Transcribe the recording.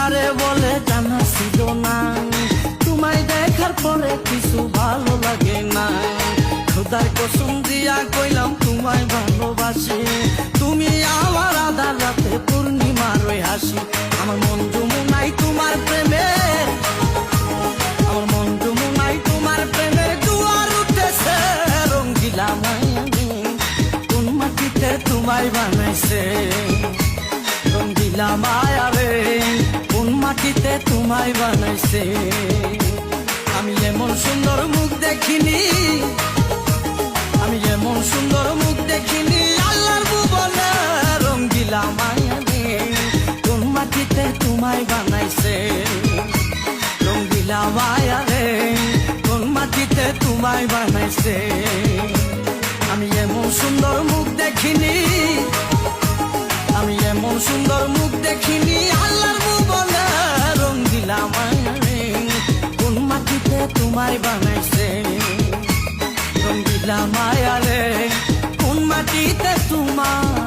কারে বলে জানা ছিল না, তোমায় দেখার পরে কিছু ভালো লাগে না। খোদার কসম দিয়া কইলাম তোমায় ভালোবাসি, তুমি আমার আধার রাতে পূর্ণিমার ওই হাসি। আমার মন যমুনাই তোমার প্রেমে, আমার মন যমুনাই তোমার প্রেমে জোয়ার উঠেছে। রঙ্গিলা মায়াবী কোন মাটিতে তোমায় বানাইছে, রঙ্গিলা মায়াবী কোন মাটিতে তোমায় বানাইছে। আমি এমন সুন্দর মুখ দেখিনি, আমি এমন সুন্দর মুখ দেখিনি আল্লাহর ভুবনে। রঙ্গিলা মায়াবী কোন মাটিতে তোমায় বানাইছে, রঙ্গিলা মায়াবী কোন মাটিতে তোমায় বানাইছে। আমি এমন সুন্দর মুখ দেখিনি, আমি এমন সুন্দর মুখ দেখিনি আল্লাহর ভুবনে। রঙ্গিলা মায়াবী কোন মাটিতে তোমায় বানাইছে, রঙ্গিলা মায়ারে কোন মাটিতে তোমায়